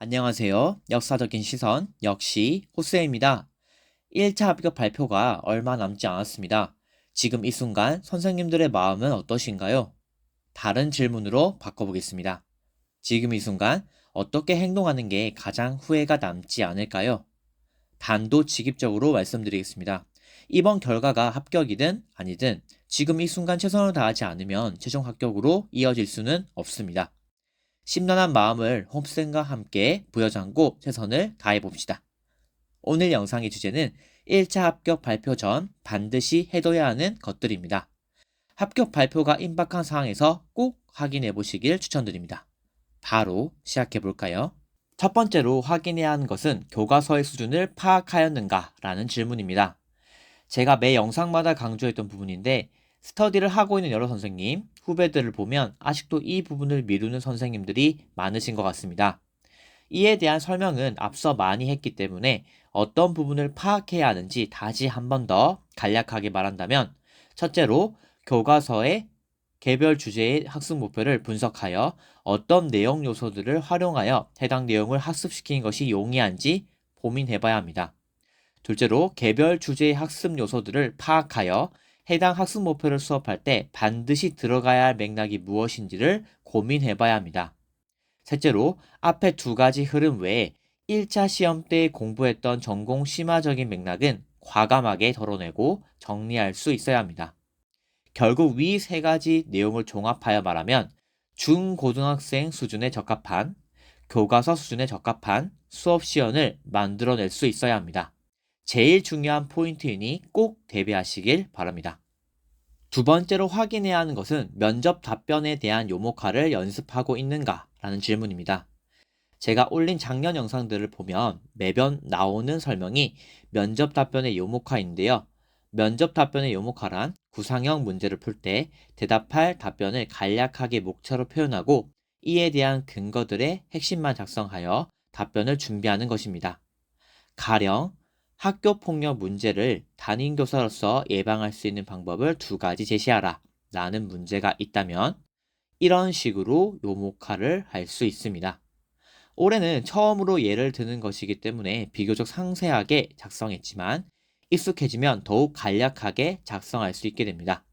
안녕하세요. 역사적인 시선, 역시 호세입니다. 1차 합격 발표가 얼마 남지 않았습니다. 지금 이 순간 선생님들의 마음은 어떠신가요? 다른 질문으로 바꿔보겠습니다. 지금 이 순간 어떻게 행동하는 게 가장 후회가 남지 않을까요? 단도직입적으로 말씀드리겠습니다. 이번 결과가 합격이든 아니든 지금 이 순간 최선을 다하지 않으면 최종 합격으로 이어질 수는 없습니다. 심란한 마음을 홉센과 함께 부여잡고 최선을 다해봅시다. 오늘 영상의 주제는 1차 합격 발표 전 반드시 해둬야 하는 것들입니다. 합격 발표가 임박한 상황에서 꼭 확인해 보시길 추천드립니다. 바로 시작해 볼까요? 첫 번째로 확인해야 하는 것은 교과서의 수준을 파악하였는가 라는 질문입니다. 제가 매 영상마다 강조했던 부분인데 스터디를 하고 있는 여러 선생님, 후배들을 보면 아직도 이 부분을 미루는 선생님들이 많으신 것 같습니다. 이에 대한 설명은 앞서 많이 했기 때문에 어떤 부분을 파악해야 하는지 다시 한 번 더 간략하게 말한다면 첫째로 교과서의 개별 주제의 학습 목표를 분석하여 어떤 내용 요소들을 활용하여 해당 내용을 학습시키는 것이 용이한지 고민해봐야 합니다. 둘째로 개별 주제의 학습 요소들을 파악하여 해당 학습 목표를 수업할 때 반드시 들어가야 할 맥락이 무엇인지를 고민해봐야 합니다. 셋째로 앞에 두 가지 흐름 외에 1차 시험 때 공부했던 전공 심화적인 맥락은 과감하게 덜어내고 정리할 수 있어야 합니다. 결국 위 세 가지 내용을 종합하여 말하면 중고등학생 수준에 적합한, 교과서 수준에 적합한 수업 시연을 만들어낼 수 있어야 합니다. 제일 중요한 포인트이니 꼭 대비하시길 바랍니다. 두 번째로 확인해야 하는 것은 면접 답변에 대한 요목화를 연습하고 있는가 라는 질문입니다. 제가 올린 작년 영상들을 보면 매번 나오는 설명이 면접 답변의 요목화인데요. 면접 답변의 요목화란 구상형 문제를 풀 때 대답할 답변을 간략하게 목차로 표현하고 이에 대한 근거들의 핵심만 작성하여 답변을 준비하는 것입니다. 가령 학교폭력 문제를 담임교사로서 예방할 수 있는 방법을 두 가지 제시하라 라는 문제가 있다면 이런 식으로 요목화를 할 수 있습니다. 올해는 처음으로 예를 드는 것이기 때문에 비교적 상세하게 작성했지만 익숙해지면 더욱 간략하게 작성할 수 있게 됩니다.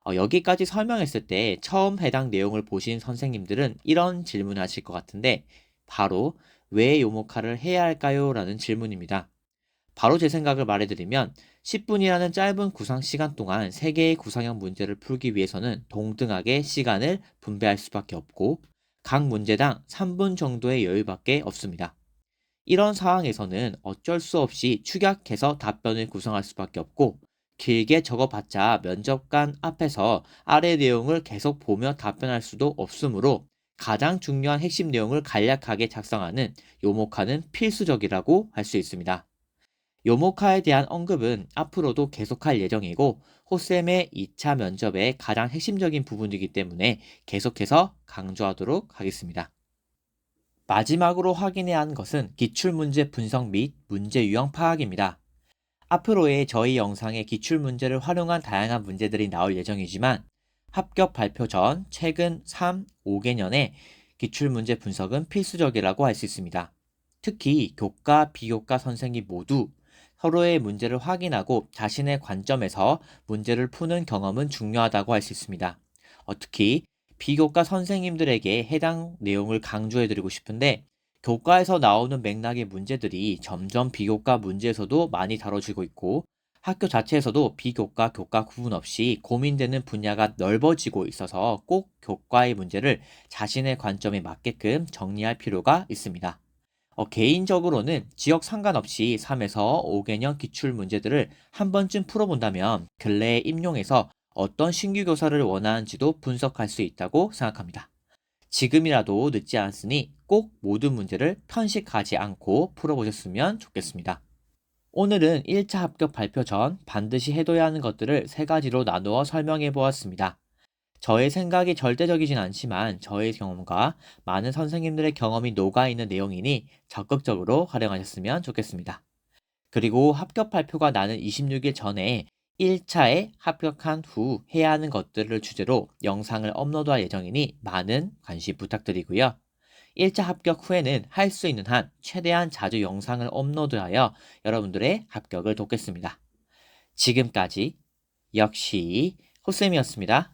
여기까지 설명했을 때 처음 해당 내용을 보신 선생님들은 이런 질문을 하실 것 같은데 바로 왜 요목화를 해야 할까요? 라는 질문입니다. 바로 제 생각을 말해드리면 10분이라는 짧은 구상 시간 동안 3개의 구상형 문제를 풀기 위해서는 동등하게 시간을 분배할 수밖에 없고 각 문제당 3분 정도의 여유밖에 없습니다. 이런 상황에서는 어쩔 수 없이 축약해서 답변을 구성할 수밖에 없고 길게 적어봤자 면접관 앞에서 아래 내용을 계속 보며 답변할 수도 없으므로 가장 중요한 핵심 내용을 간략하게 작성하는 요목화는 필수적이라고 할 수 있습니다. 요모카에 대한 언급은 앞으로도 계속할 예정이고 호쌤의 2차 면접의 가장 핵심적인 부분이기 때문에 계속해서 강조하도록 하겠습니다. 마지막으로 확인해야 하는 것은 기출문제 분석 및 문제 유형 파악입니다. 앞으로의 저희 영상에 기출문제를 활용한 다양한 문제들이 나올 예정이지만 합격 발표 전 최근 3, 5개년의 기출문제 분석은 필수적이라고 할 수 있습니다. 특히 교과, 비교과 선생님 모두 서로의 문제를 확인하고 자신의 관점에서 문제를 푸는 경험은 중요하다고 할 수 있습니다. 특히 비교과 선생님들에게 해당 내용을 강조해드리고 싶은데 교과에서 나오는 맥락의 문제들이 점점 비교과 문제에서도 많이 다뤄지고 있고 학교 자체에서도 비교과, 교과 구분 없이 고민되는 분야가 넓어지고 있어서 꼭 교과의 문제를 자신의 관점에 맞게끔 정리할 필요가 있습니다. 개인적으로는 지역 상관없이 3에서 5개년 기출 문제들을 한 번쯤 풀어본다면 근래에 임용해서 어떤 신규 교사를 원하는지도 분석할 수 있다고 생각합니다. 지금이라도 늦지 않았으니 꼭 모든 문제를 편식하지 않고 풀어보셨으면 좋겠습니다. 오늘은 1차 합격 발표 전 반드시 해둬야 하는 것들을 3가지로 나누어 설명해 보았습니다. 저의 생각이 절대적이진 않지만 저의 경험과 많은 선생님들의 경험이 녹아있는 내용이니 적극적으로 활용하셨으면 좋겠습니다. 그리고 합격 발표가 나는 26일 전에 1차에 합격한 후 해야 하는 것들을 주제로 영상을 업로드할 예정이니 많은 관심 부탁드리고요. 1차 합격 후에는 할 수 있는 한 최대한 자주 영상을 업로드하여 여러분들의 합격을 돕겠습니다. 지금까지 역시 호쌤이었습니다.